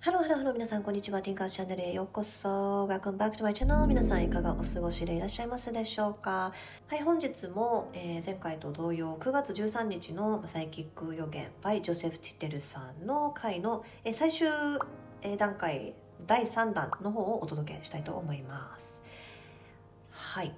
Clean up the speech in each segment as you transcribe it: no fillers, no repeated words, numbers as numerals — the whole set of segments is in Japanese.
ハローハローハロー、皆さんこんにちは。ティンカーチャンネルへようこそ。Welcome back to my channel。 皆さんいかがお過ごしでいらっしゃいますでしょうか。はい、本日も、前回と同様9月13日のサイキック予言 by ジョセフ・ティテルさんの回の、最終、段階第3弾の方をお届けしたいと思います。はい。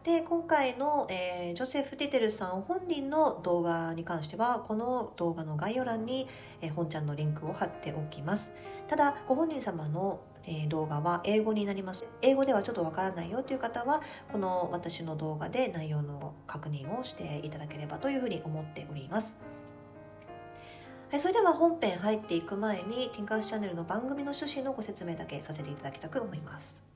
で今回の、ジョセフ・ティテルさん本人の動画に関してはこの動画の概要欄に、本ちゃんのリンクを貼っておきます。ただご本人様の、動画は英語になります。英語ではちょっとわからないよという方はこの私の動画で内容の確認をしていただければというふうに思っております。はい、それでは本編入っていく前にティンカースチャンネルの番組の趣旨のご説明だけさせていただきたく思います。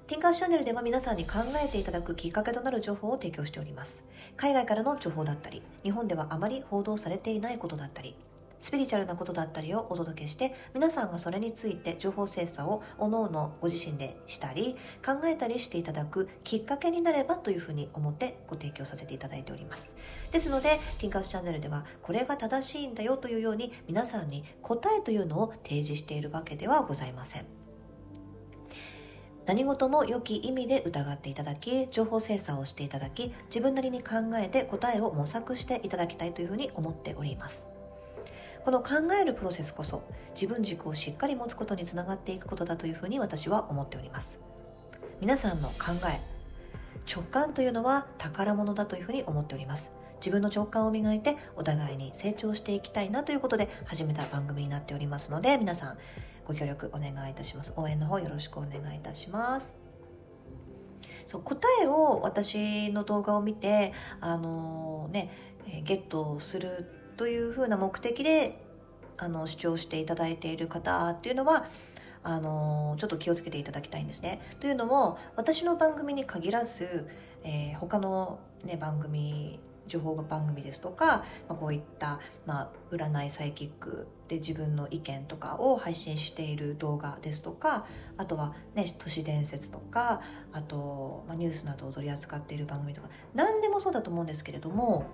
ティンカースチャンネルでは皆さんに考えていただくきっかけとなる情報を提供しております。海外からの情報だったり、日本ではあまり報道されていないことだったり、スピリチュアルなことだったりをお届けして、皆さんがそれについて情報精査を各々ご自身でしたり、考えたりしていただくきっかけになればというふうに思ってご提供させていただいております。ですので、ティンカースチャンネルではこれが正しいんだよというように皆さんに答えというのを提示しているわけではございません。何事も良き意味で疑っていただき、情報精査をしていただき、自分なりに考えて答えを模索していただきたいというふうに思っております。この考えるプロセスこそ自分軸をしっかり持つことにつながっていくことだというふうに私は思っております。皆さんの考え、直感というのは宝物だというふうに思っております。自分の直感を磨いてお互いに成長していきたいなということで始めた番組になっておりますので、皆さんご協力お願いいたします。応援の方よろしくお願いいたします。答えを私の動画を見てゲットするというふうな目的で視聴していただいている方っていうのはちょっと気をつけていただきたいんですね。というのも私の番組に限らず、他の、番組情報番組ですとか、こういった、占いサイキックで自分の意見とかを配信している動画ですとか、あとは都市伝説とか、あと、ニュースなどを取り扱っている番組とか何でもそうだと思うんですけれども、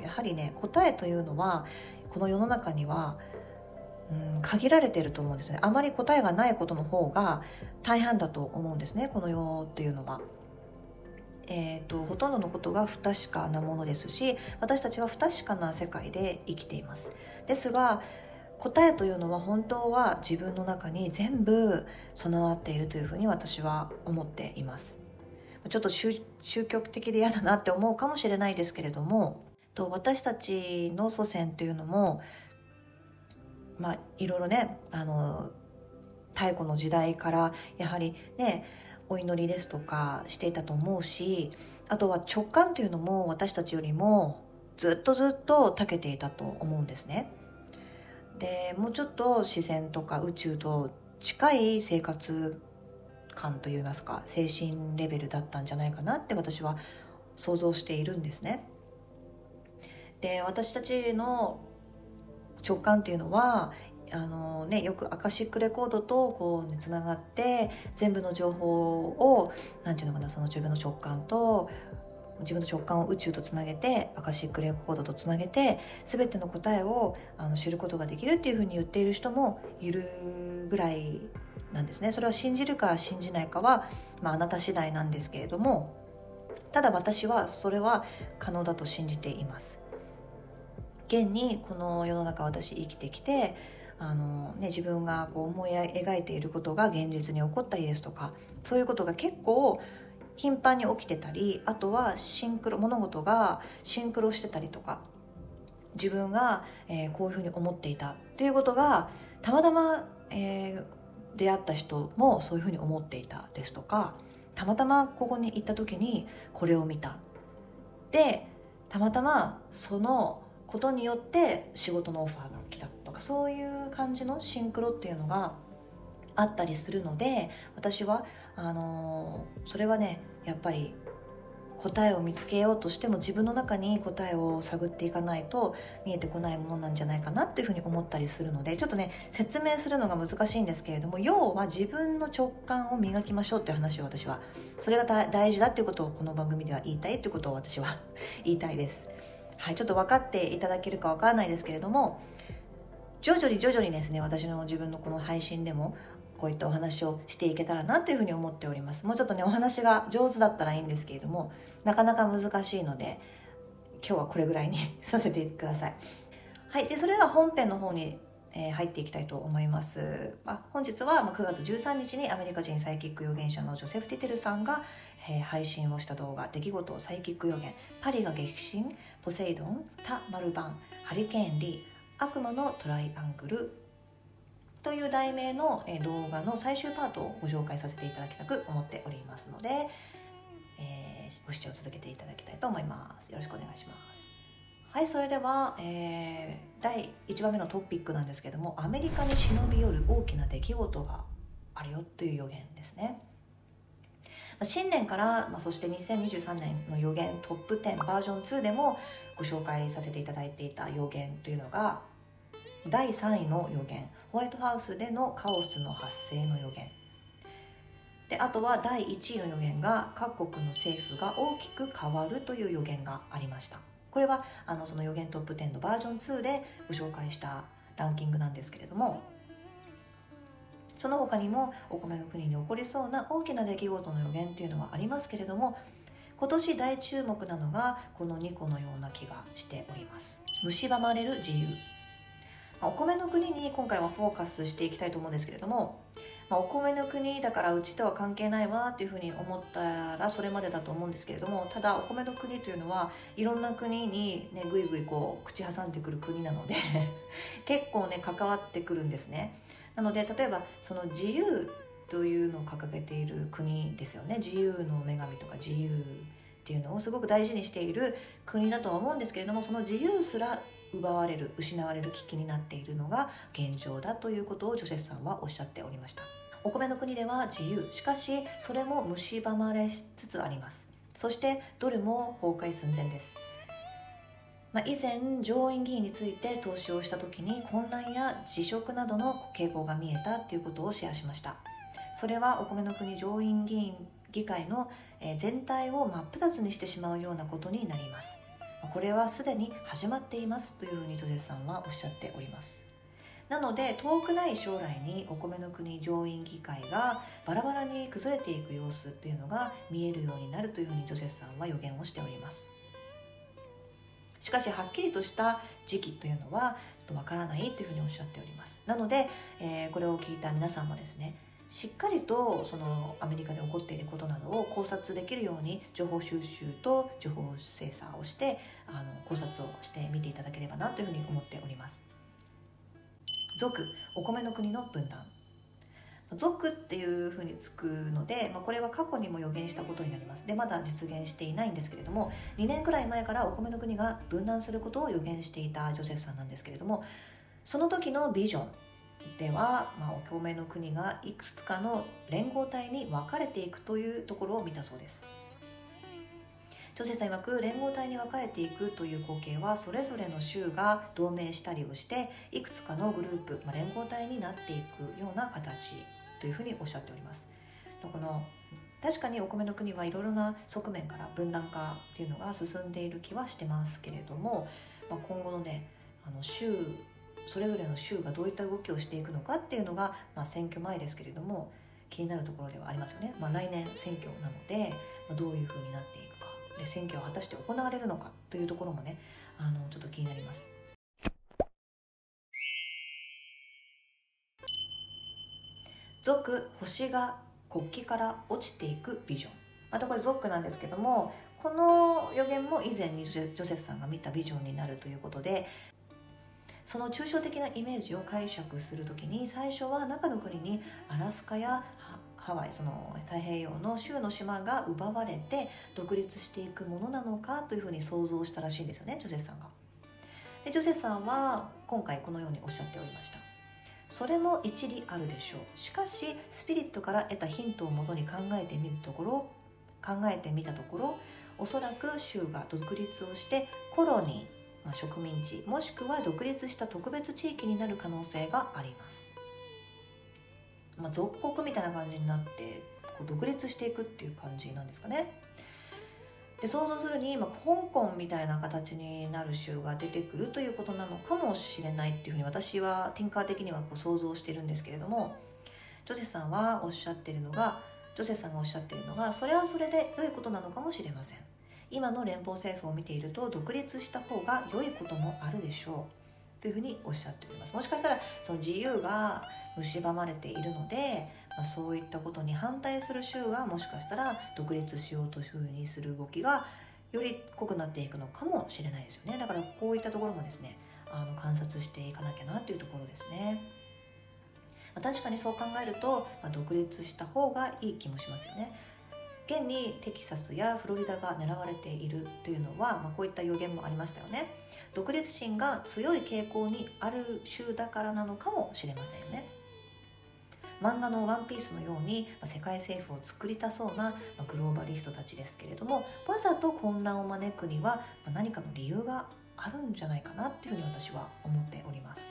やはり答えというのはこの世の中には限られていると思うんですね。あまり答えがないことの方が大半だと思うんですね、この世っていうのは。ほとんどのことが不確かなものですし、私たちは不確かな世界で生きています。ですが答えというのは本当は自分の中に全部備わっているというふうに私は思っています。ちょっと宗教的で嫌だなって思うかもしれないですけれども、私たちの祖先というのもいろいろ太古の時代からやはりお祈りですとかしていたと思うし、あとは直感というのも私たちよりもずっと長けていたと思うんですね。でもうちょっと自然とか宇宙と近い生活感といいますか精神レベルだったんじゃないかなって私は想像しているんですね。で私たちの直感っていうのはよくアカシックレコードとつながって全部の情報をその自分の直感と自分の直感を宇宙とつなげてアカシックレコードとつなげて全ての答えを知ることができるっていうふうに言っている人もいるぐらいなんですね。それを信じるか信じないかは、あなた次第なんですけれども、ただ私はそれは可能だと信じています。現にこの世の中私生きてきて自分が思い描いていることが現実に起こったりですとか、そういうことが結構頻繁に起きてたり、あとは物事がシンクロしてたりとか、自分が、こういうふうに思っていたっていうことがたまたま、出会った人もそういうふうに思っていたですとか、たまたまここに行った時にこれを見たで、たまたまそのことによって仕事のオファーが来たとか、そういう感じのシンクロっていうのがあったりするので、私はそれはやっぱり答えを見つけようとしても自分の中に答えを探っていかないと見えてこないものなんじゃないかなっていうふうに思ったりするので、ちょっと説明するのが難しいんですけれども、要は自分の直感を磨きましょうっていう話を私は、それが大事だっていうことをこの番組では言いたいっていうことを私は言いたいです。はい、ちょっと分かっていただけるか分からないですけれども、徐々にですね、私の自分のこの配信でもこういったお話をしていけたらなというふうに思っております。もうちょっとねお話が上手だったらいいんですけれども、なかなか難しいので今日はこれぐらいにさせてください。はい、でそれでは本編の方に入っていきたいと思います。本日は9月13日にアメリカ人サイキック預言者のジョセフ・ティテルさんが配信をした動画、出来事サイキック預言、パリが激震、ポセイドン、タ・マルバン、ハリケーン・リー、悪魔のトライアングルという題名の動画の最終パートをご紹介させていただきたく思っておりますので、ご視聴続けていただきたいと思います。よろしくお願いします。はい、それでは、第1番目のトピックなんですけども、アメリカに忍び寄る大きな出来事があるよという予言ですね。新年から、そして2023年の予言トップ10バージョン2でもご紹介させていただいていた予言というのが、第3位の予言、ホワイトハウスでのカオスの発生の予言で、あとは第1位の予言が各国の政府が大きく変わるという予言がありました。これはその予言トップ10のバージョン2でご紹介したランキングなんですけれども、その他にもお米の国に起こりそうな大きな出来事の予言というのはありますけれども、今年大注目なのがこの2個のような気がしております。蝕まれる自由。お米の国に今回はフォーカスしていきたいと思うんですけれども、お米の国だからうちとは関係ないわっていうふうに思ったらそれまでだと思うんですけれども、ただお米の国というのはいろんな国にねぐいぐいこう口挟んでくる国なので結構ね関わってくるんですね。なので例えばその自由というのを掲げている国ですよね。自由の女神とか自由っていうのをすごく大事にしている国だとは思うんですけれども、その自由すら奪われる、失われる危機になっているのが現状だということをジョセフさんはおっしゃっておりました。お米の国では自由、しかしそれも蝕まれつつあります。そしてドルも崩壊寸前です。以前上院議員について投資をした時に混乱や辞職などの傾向が見えたということをシェアしました。それはお米の国上院議会の全体を真っ二つにしてしまうようなことになります。これはすでに始まっていますというふうにジョゼさんはおっしゃっております。なので遠くない将来にお米の国上院議会がバラバラに崩れていく様子というのが見えるようになるというふうにジョセフさんは予言をしております。しかしはっきりとした時期というのはちょっとわからないというふうにおっしゃっております。なので、これを聞いた皆さんもですね、しっかりとそのアメリカで起こっていることなどを考察できるように情報収集と情報精査をして考察をして見ていただければなというふうに思っております。族、お米の国の分断。族っていうふうにつくので、これは過去にも予言したことになります。でまだ実現していないんですけれども、2年くらい前からお米の国が分断することを予言していたジョセフさんなんですけれども、その時のビジョンでは、お米の国がいくつかの連合体に分かれていくというところを見たそうです。ジョセフさん曰く連合体に分かれていくという光景はそれぞれの州が同盟したりをしていくつかのグループ、連合体になっていくような形というふうにおっしゃっております。この確かにお米の国はいろいろな側面から分断化っていうのが進んでいる気はしてますけれども、今後のね州それぞれの州がどういった動きをしていくのかっていうのが、選挙前ですけれども気になるところではありますよね。来年選挙なので、どういうふうになっていくかで、選挙は果たして行われるのかというところもねちょっと気になります。族、星が国旗から落ちていくビジョン。またこれ族なんですけども、この予言も以前にジョセフさんが見たビジョンになるということで、その抽象的なイメージを解釈するときに最初は中の国にアラスカやハワイ、その太平洋の州の島が奪われて独立していくものなのかというふうに想像したらしいんですよね、ジョセフさんが。でジョセフさんは今回このようにおっしゃっておりました。それも一理あるでしょう。しかしスピリットから得たヒントをもとに考えてみたところ、おそらく州が独立をしてコロニー、植民地もしくは独立した特別地域になる可能性があります。属国みたいな感じになって独立していくっていう感じなんですかね。で想像するに、香港みたいな形になる州が出てくるということなのかもしれないっていうふうに私はティンカー的には想像してるんですけれども、ジョセさんがおっしゃっているのがそれはそれで良いことなのかもしれません。今の連邦政府を見ていると独立した方が良いこともあるでしょうというふうにおっしゃっております。もしかしたらその自由が蝕まれているので、そういったことに反対する州がもしかしたら独立しようというふうにする動きがより濃くなっていくのかもしれないですよね。だからこういったところもですね、観察していかなきゃなというところですね。確かにそう考えると、独立した方がいい気もしますよね。現にテキサスやフロリダが狙われているというのは、こういった予言もありましたよね。独立心が強い傾向にある州だからなのかもしれませんよね。漫画のワンピースのように世界政府を作りたそうなグローバリストたちですけれども、わざと混乱を招くには何かの理由があるんじゃないかなっていうふうに私は思っております。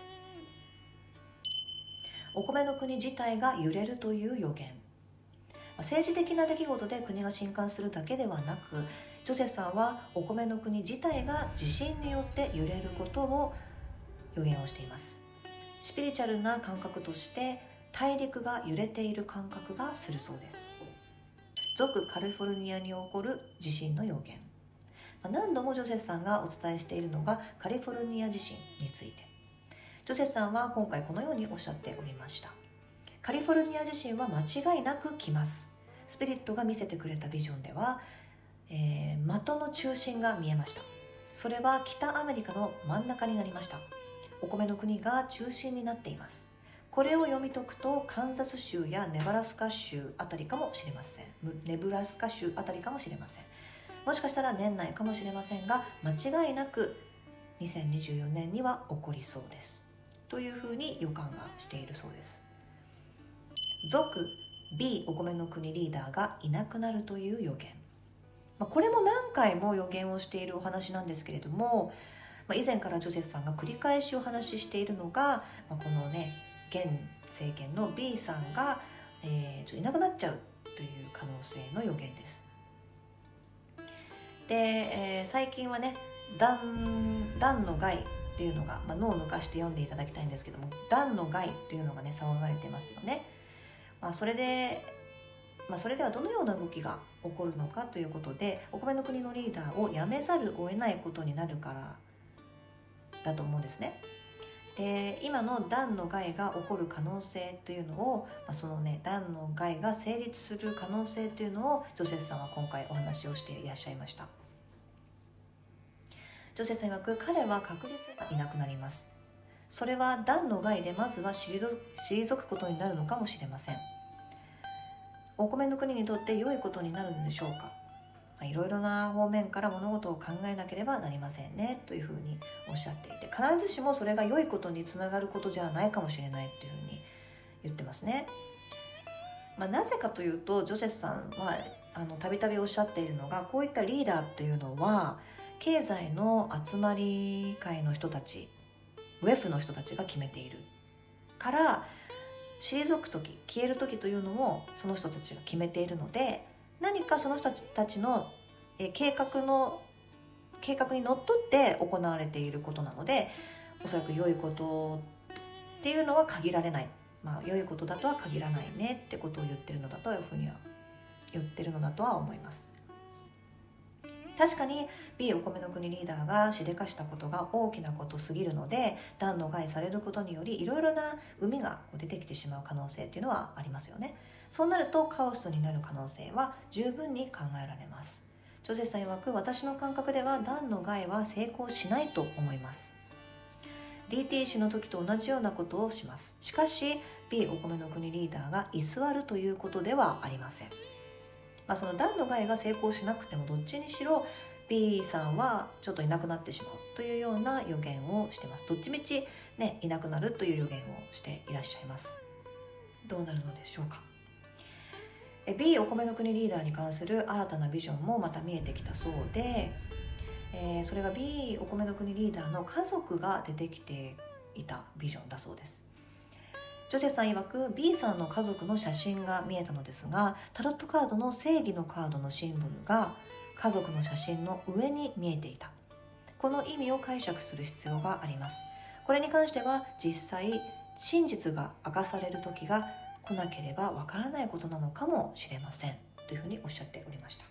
お米の国自体が揺れるという予言。政治的な出来事で国が震撼するだけではなく、ジョセフさんはお米の国自体が地震によって揺れることを予言をしています。スピリチュアルな感覚として大陸が揺れている感覚がするそうです。属カリフォルニアに起こる地震の予言。何度もジョセフさんがお伝えしているのがカリフォルニア地震について。ジョセフさんは今回このようにおっしゃっておりました。カリフォルニア地震は間違いなく来ます。スピリットが見せてくれたビジョンでは、的の中心が見えました。それは北アメリカの真ん中になりました。お米の国が中心になっています。これを読み解くとカンザス州やネブラスカ州あたりかもしれません。もしかしたら年内かもしれませんが、間違いなく2024年には起こりそうですというふうに予感がしているそうです。属 B お米の国リーダーがいなくなるという予言。これも何回も予言をしているお話なんですけれども、以前からジョセフさんが繰り返しお話ししているのが、このね現政権の B さんが、いなくなっちゃうという可能性の予言です。で、最近はね段の害っていうのが、脳を抜かして読んでいただきたいんですけども、段の害っていうのがね騒がれてますよね。それではどのような動きが起こるのかということで、お米の国のリーダーを辞めざるを得ないことになるからだと思うんですね。で、今の段の害が起こる可能性というのを、そのね段の害が成立する可能性というのをジョセフさんは今回お話をしていらっしゃいました。ジョセフさん曰く、彼は確実にいなくなります。それは段の害でまずは退くことになるのかもしれません。お米の国にとって良いことになるのでしょうか。いろいろな方面から物事を考えなければなりませんねというふうにおっしゃっていて、必ずしもそれが良いことにつながることじゃないかもしれないというふうに言ってますね。なぜかというと、ジョセフさんはたびたびおっしゃっているのが、こういったリーダーっていうのは経済の集まり会の人たち、ウェフの人たちが決めているから、退く時、消える時というのもその人たちが決めているので、何かその人たちの計画にのっとって行われていることなので、おそらく良いことっていうのは限られない、良いことだとは限らないねってことを言ってるのだとは思います。確かに B お米の国リーダーがしでかしたことが大きなことすぎるので、段の害されることによりいろいろな膿が出てきてしまう可能性っていうのはありますよね。そうなるとカオスになる可能性は十分に考えられます。ジョセフさん曰く、私の感覚では段の害は成功しないと思います。 DT 氏の時と同じようなことをします。しかし B お米の国リーダーが居座るということではありません。その段の害が成功しなくても、どっちにしろ B さんはちょっといなくなってしまうというような予言をしています。どっちみちね、いなくなるという予言をしていらっしゃいます。どうなるのでしょうか。B お米の国リーダーに関する新たなビジョンもまた見えてきたそうで、それが B お米の国リーダーの家族が出てきていたビジョンだそうです。ジョセフさん曰く、 B さんの家族の写真が見えたのですが、タロットカードの正義のカードのシンボルが家族の写真の上に見えていた。この意味を解釈する必要があります。これに関しては実際真実が明かされる時が来なければわからないことなのかもしれませんというふうにおっしゃっておりました。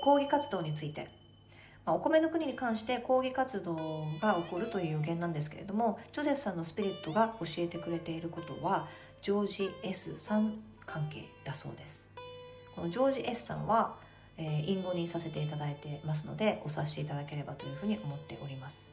抗議活動について、お米の国に関して抗議活動が起こるという予言なんですけれども、ジョセフさんのスピリットが教えてくれていることはジョージ S さん関係だそうです。このジョージ S さんは、隠語にさせていただいてますのでお察しいただければというふうに思っております。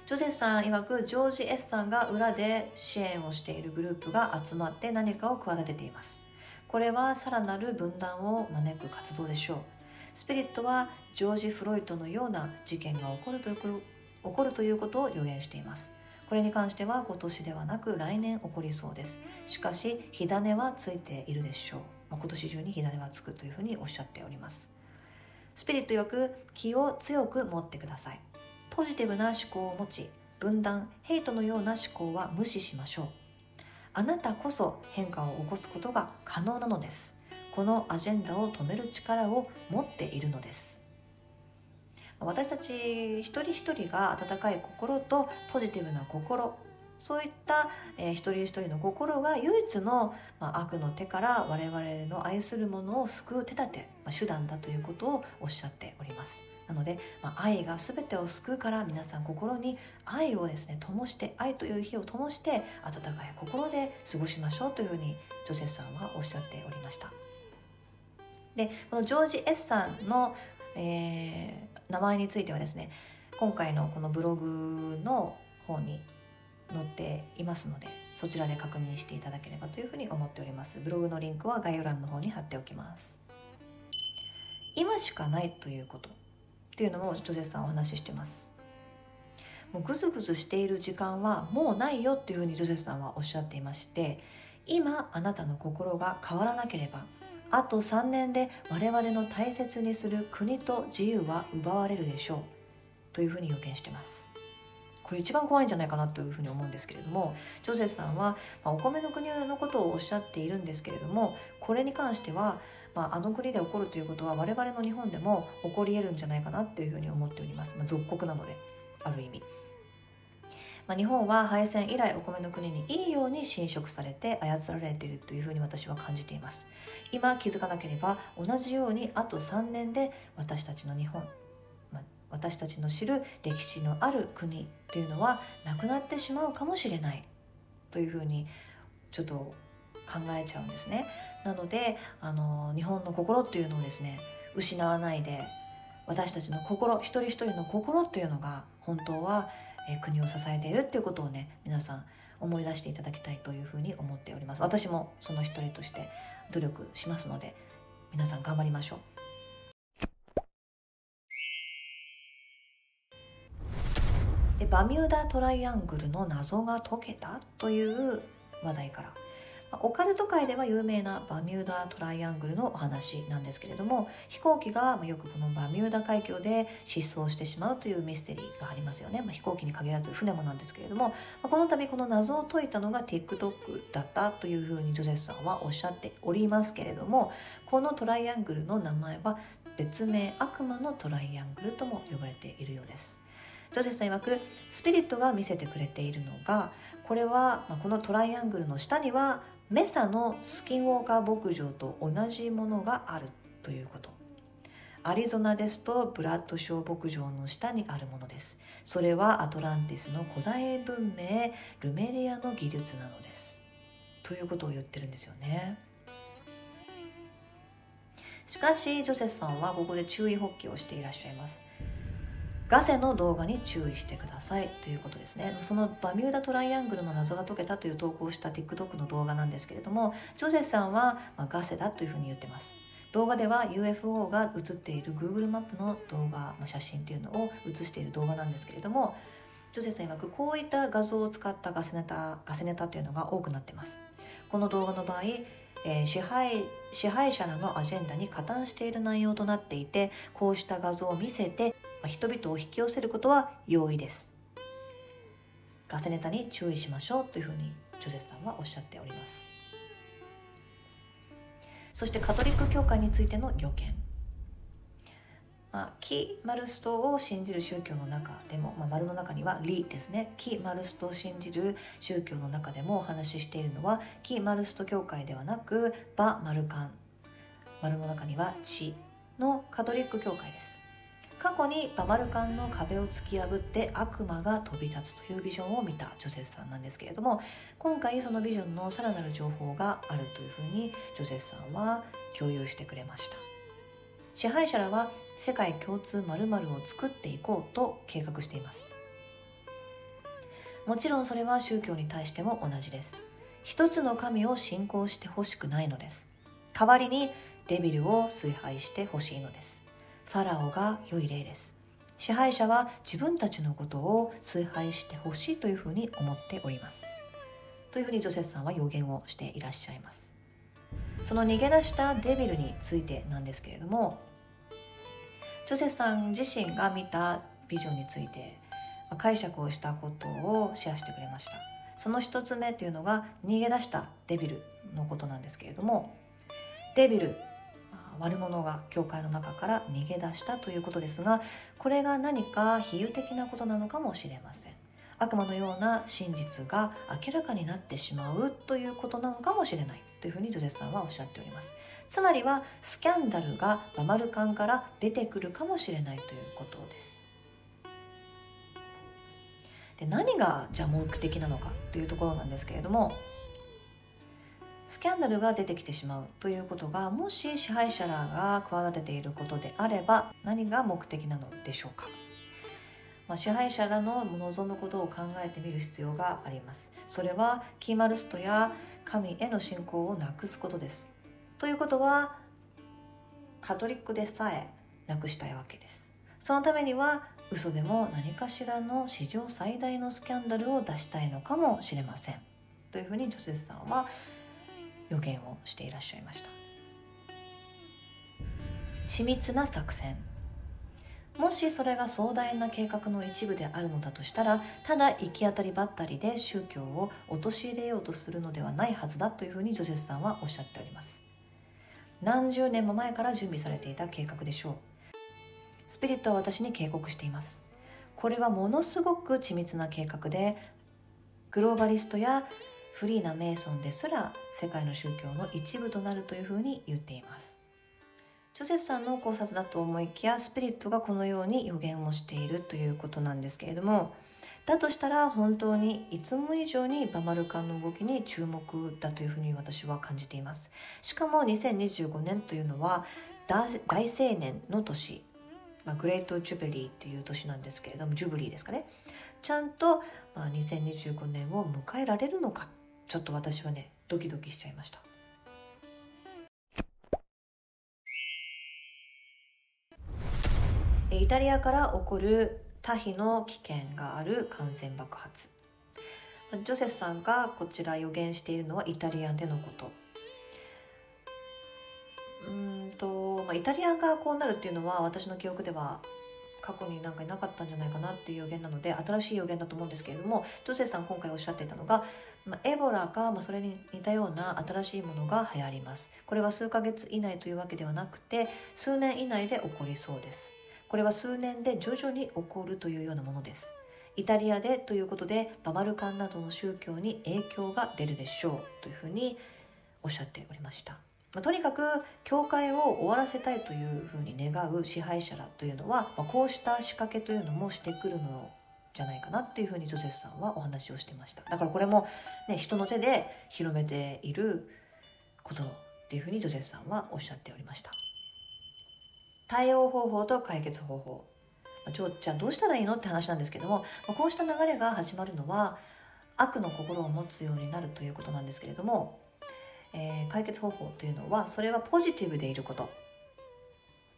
ジョセフさん曰くジョージ S さんが裏で支援をしているグループが集まって何かを企てています。これはさらなる分断を招く活動でしょう。スピリットはジョージ・フロイトのような事件が起こるということを予言しています。これに関しては今年ではなく来年起こりそうです。しかし火種はついているでしょう。今年中に火種はつくというふうにおっしゃっております。スピリット曰く気を強く持ってください。ポジティブな思考を持ち、分断、ヘイトのような思考は無視しましょう。あなたこそ変化を起こすことが可能なのです。このアジェンダを止める力を持っているのです。私たち一人一人が温かい心とポジティブな心、そういった、一人一人の心が唯一の、悪の手から我々の愛するものを救う手立て、手段だということをおっしゃっております。なので、愛が全てを救うから皆さん心に愛をですね灯して、愛という火を灯して温かい心で過ごしましょうというふうにジョセフさんはおっしゃっておりました。でこのジョージ S さんの、名前についてはですね、今回のこのブログの方に載っていますので、そちらで確認していただければというふうに思っております。ブログのリンクは概要欄の方に貼っておきます。今しかないということっていうのもジョセフさんお話ししてます。もうグズグズしている時間はもうないよっていうふうにジョセフさんはおっしゃっていまして、今あなたの心が変わらなければあと3年で我々の大切にする国と自由は奪われるでしょうというふうに予見しています。これ一番怖いんじゃないかなというふうに思うんですけれども、ジョセフさんは、お米の国のことをおっしゃっているんですけれども、これに関しては、あの国で起こるということは我々の日本でも起こり得るんじゃないかなというふうに思っております。属国なのである意味、日本は敗戦以来お米の国にいいように侵食されて操られているというふうに私は感じています。今気づかなければ同じようにあと3年で私たちの日本、私たちの知る歴史のある国というのはなくなってしまうかもしれないというふうにちょっと考えちゃうんですね。なので日本の心っていうのをですね失わないで、私たちの心、一人一人の心っていうのが本当は国を支えているっていうことをね、皆さん思い出していただきたいというふうに思っております。私もその一人として努力しますので、皆さん頑張りましょう。でバミューダトライアングルの謎が解けたという話題から、オカルト界では有名なバミューダトライアングルのお話なんですけれども、飛行機がよくこのバミューダ海峡で失踪してしまうというミステリーがありますよね。飛行機に限らず船もなんですけれども、この度この謎を解いたのが TikTok だったというふうにジョセフさんはおっしゃっておりますけれども、このトライアングルの名前は別名悪魔のトライアングルとも呼ばれているようです。ジョセフさん曰くスピリットが見せてくれているのが、これはこのトライアングルの下にはメサのスキンウォーカー牧場と同じものがあるということ。アリゾナですとブラッドショー牧場の下にあるものです。それはアトランティスの古代文明ルメリアの技術なのですということを言ってるんですよね。しかしジョセフさんはここで注意喚起をしていらっしゃいます。ガセの動画に注意してくださいということですね。そのバミューダトライアングルの謎が解けたという投稿をした TikTok の動画なんですけれども、ジョセフさんは、ガセだというふうに言ってます。動画では UFO が映っている Google マップの動画、写真っていうのを映している動画なんですけれども、ジョセフさん曰くこういった画像を使ったガセネタというのが多くなっています。この動画の場合、支配者らのアジェンダに加担している内容となっていて、こうした画像を見せて人々を引き寄せることは容易です。ガセネタに注意しましょうというふうにジョゼフさんはおっしゃっております。そしてカトリック教会についての予言、キ・マルストを信じる宗教の中でも、丸の中にはリですね、キ・マルストを信じる宗教の中でもお話ししているのはキ・マルスト教会ではなくバ・マルカン、丸の中にはチのカトリック教会です。過去にバマルカンの壁を突き破って悪魔が飛び立つというビジョンを見たジョセフさんなんですけれども、今回そのビジョンのさらなる情報があるというふうにジョセフさんは共有してくれました。支配者らは世界共通〇〇を作っていこうと計画しています。もちろんそれは宗教に対しても同じです。一つの神を信仰してほしくないのです。代わりにデビルを崇拝してほしいのです。ファラオが良い例です。支配者は自分たちのことを崇拝してほしいというふうに思っております。というふうにジョセフさんは予言をしていらっしゃいます。その逃げ出したデビルについてなんですけれども、ジョセフさん自身が見たビジョンについて解釈をしたことをシェアしてくれました。その一つ目というのが逃げ出したデビルのことなんですけれども、デビル、悪者が教会の中から逃げ出したということですが、これが何か比喩的なことなのかもしれません。悪魔のような真実が明らかになってしまうということなのかもしれないというふうにジョゼフさんはおっしゃっております。つまりはスキャンダルがバマルカンから出てくるかもしれないということです。で、何がじゃあ目的なのかというところなんですけれども、スキャンダルが出てきてしまうということがもし支配者らが企てていることであれば何が目的なのでしょうか。支配者らの望むことを考えてみる必要があります。それはキーマルストや神への信仰をなくすことです。ということはカトリックでさえなくしたいわけです。そのためには嘘でも何かしらの史上最大のスキャンダルを出したいのかもしれませんというふうにジョセフさんは予言をしていらっしゃいました。緻密な作戦、もしそれが壮大な計画の一部であるのだとしたら、ただ行き当たりばったりで宗教を陥れようとするのではないはずだというふうにジョセフさんはおっしゃっております。何十年も前から準備されていた計画でしょう。スピリットは私に警告しています。これはものすごく緻密な計画で、グローバリストやフリーなメイソンですら世界の宗教の一部となるというふうに言っています。ジョセフさんの考察だと思いきや、スピリットがこのように予言をしているということなんですけれども、だとしたら本当にいつも以上にバマルカンの動きに注目だというふうに私は感じています。しかも2025年というのは大青年の年、グレートジュビリーという年なんですけれども、ジュビリーですかね。ちゃんと2025年を迎えられるのか、ちょっと私はねドキドキしちゃいました。イタリアから起こる多比の危険がある感染爆発。ジョセフさんがこちら予言しているのはイタリアでのこと。イタリアがこうなるっていうのは私の記憶では過去になんかなかったんじゃないかなっていう予言なので、新しい予言だと思うんですけれども、ジョセフさん今回おっしゃっていたのが、エボラか、それに似たような新しいものが流行ります。これは数ヶ月以内というわけではなくて数年以内で起こりそうです。これは数年で徐々に起こるというようなものです。イタリアでということでバマルカンなどの宗教に影響が出るでしょうというふうにおっしゃっておりました。とにかく教会を終わらせたいというふうに願う支配者らというのは、こうした仕掛けというのもしてくるのじゃないかなっていうふうにジョセフさんはお話をしてました。だからこれも、人の手で広めていることっていうふうにジョセフさんはおっしゃっておりました。対応方法と解決方法、じゃあどうしたらいいのって話なんですけども、こうした流れが始まるのは悪の心を持つようになるということなんですけれども、解決方法というのはそれはポジティブでいること、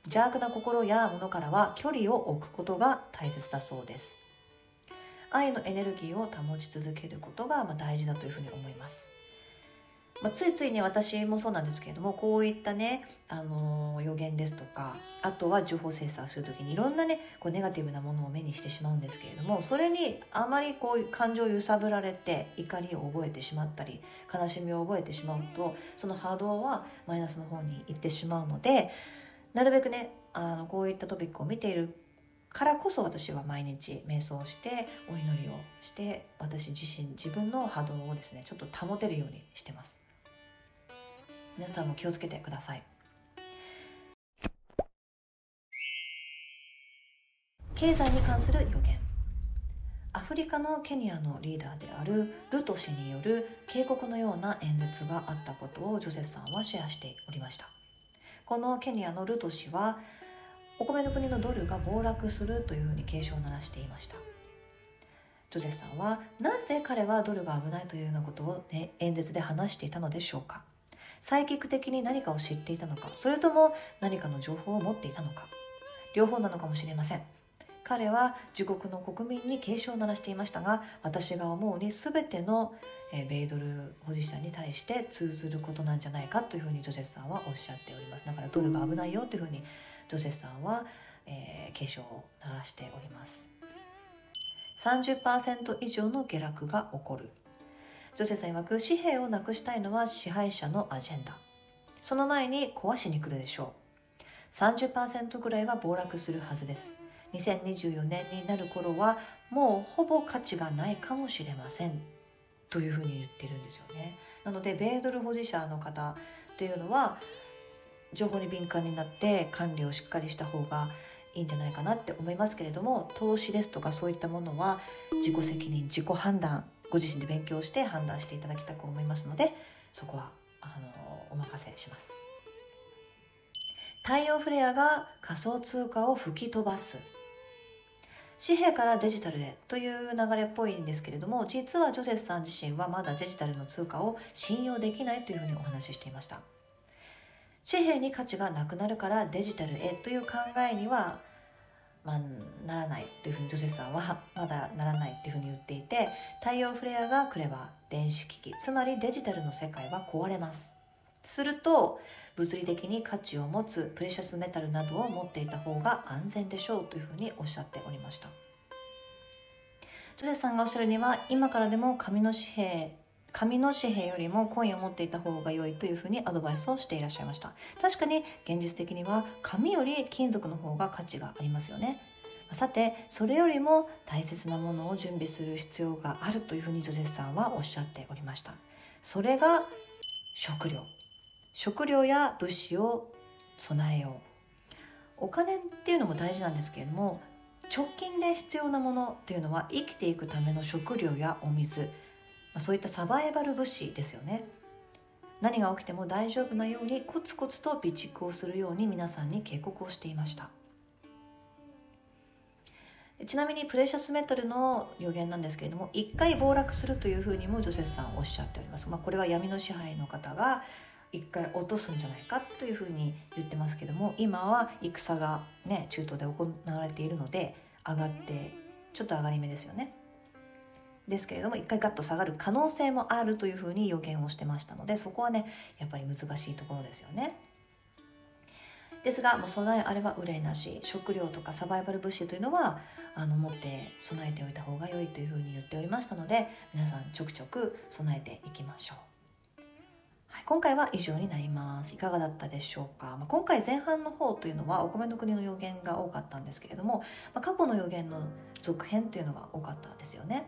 邪悪な心やものからは距離を置くことが大切だそうです。愛のエネルギーを保ち続けることが大事だというふうに思います。ついついね、私もそうなんですけれども、こういったね、予言ですとか、あとは情報精査をするときにいろんなね、こうネガティブなものを目にしてしまうんですけれども、それにあまりこう感情を揺さぶられて怒りを覚えてしまったり悲しみを覚えてしまうと、その波動はマイナスの方に行ってしまうので、なるべくね、こういったトピックを見ているからこそ、私は毎日瞑想してお祈りをして、私自身自分の波動をですねちょっと保てるようにしてます。皆さんも気をつけてください。経済に関する予言。アフリカのケニアのリーダーであるルト氏による警告のような演説があったことをジョセフさんはシェアしておりました。このケニアのルト氏は、お米の国のドルが暴落するというふうに警鐘を鳴らしていました。ジョセフさんは、なぜ彼はドルが危ないというようなことを、演説で話していたのでしょうか。サイキック的に何かを知っていたのか、それとも何かの情報を持っていたのか、両方なのかもしれません。彼は自国の国民に警鐘を鳴らしていましたが、私が思うに全ての米ドル保持者に対して通ずることなんじゃないかというふうにジョセフさんはおっしゃっております。だからドルが危ないよというふうにジョセフさんは、警鐘を鳴らしております。30% 以上の下落が起こる。ジョセフさん曰く、紙幣をなくしたいのは支配者のアジェンダ。その前に壊しに来るでしょう。30% ぐらいは暴落するはずです。2024年になる頃はもうほぼ価値がないかもしれませんというふうに言ってるんですよね。なので米ドル保持者の方っていうのは情報に敏感になって管理をしっかりした方がいいんじゃないかなって思いますけれども、投資ですとかそういったものは自己責任、自己判断、ご自身で勉強して判断していただきたく思いますので、そこはお任せします。太陽フレアが仮想通貨を吹き飛ばす。紙幣からデジタルへという流れっぽいんですけれども、実はジョセフさん自身はまだデジタルの通貨を信用できないというふうにお話ししていました。紙幣に価値がなくなるからデジタルへという考えには、ならないというふうにジョセフさんはまだならないというふうに言っていて、太陽フレアが来れば電子機器、つまりデジタルの世界は壊れます。すると物理的に価値を持つプレシャスメタルなどを持っていた方が安全でしょうというふうにおっしゃっておりました。ジョセフさんがおっしゃるには、今からでも紙の紙幣よりもコインを持っていた方が良いというふうにアドバイスをしていらっしゃいました。確かに現実的には紙より金属の方が価値がありますよね。さて、それよりも大切なものを準備する必要があるというふうにジョセフさんはおっしゃっておりました。それが食料や物資を備えよう。お金っていうのも大事なんですけれども、直近で必要なものっていうのは生きていくための食料やお水、そういったサバイバル物資ですよね。何が起きても大丈夫なようにコツコツと備蓄をするように皆さんに警告をしていました。ちなみにプレシャスメタルの予言なんですけれども、一回暴落するというふうにもジョセフさんおっしゃっております。これは闇の支配の方が一回落とすんじゃないかというふうに言ってますけども、今は戦がね中東で行われているので上がってちょっと上がり目ですよね。ですけれども、一回ガッと下がる可能性もあるというふうに予言をしてましたので、そこはねやっぱり難しいところですよね。ですが、備えあれば憂いなし。食料とかサバイバル物資というのは持って備えておいた方が良いというふうに言っておりましたので、皆さんちょくちょく備えていきましょう。はい、今回は以上になります。いかがだったでしょうか。今回前半の方というのはお米の国の予言が多かったんですけれども、過去の予言の続編というのが多かったですよね。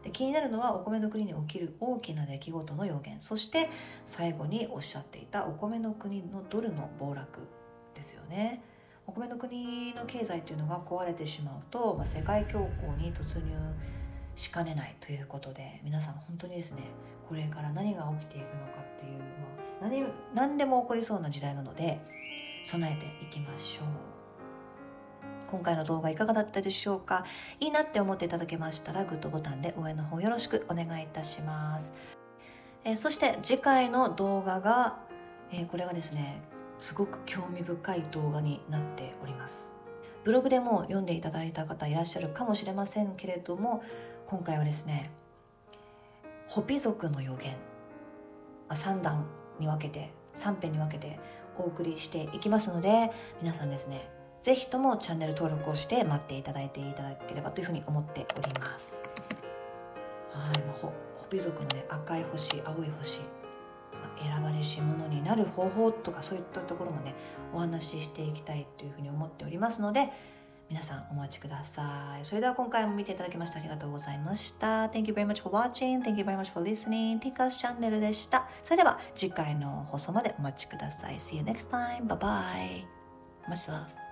で、気になるのはお米の国に起きる大きな出来事の予言、そして最後におっしゃっていたお米の国のドルの暴落ですよね。お米の国の経済というのが壊れてしまうと、世界恐慌に突入しかねないということで、皆さん本当にですね、これから何が起きていくのかっていう、何でも起こりそうな時代なので備えていきましょう。今回の動画いかがだったでしょうか。いいなって思っていただけましたらグッドボタンで応援の方よろしくお願いいたします。そして次回の動画が、これがですねすごく興味深い動画になっております。ブログでも読んでいただいた方いらっしゃるかもしれませんけれども、今回はですねホピ族の予言3段に分けて3編に分けてお送りしていきますので、皆さんですねぜひともチャンネル登録をして待っていただければというふうに思っております。はい、ホビ族のね赤い星青い星、選ばれし者になる方法とかそういったところもねお話ししていきたいというふうに思っておりますので、皆さんお待ちください。それでは今回も見ていただきましてありがとうございました。 Thank you very much for watching. Thank you very much for listening. ティカスチャンネルでした。それでは次回の放送までお待ちください。 See you next time. Bye bye. Much love.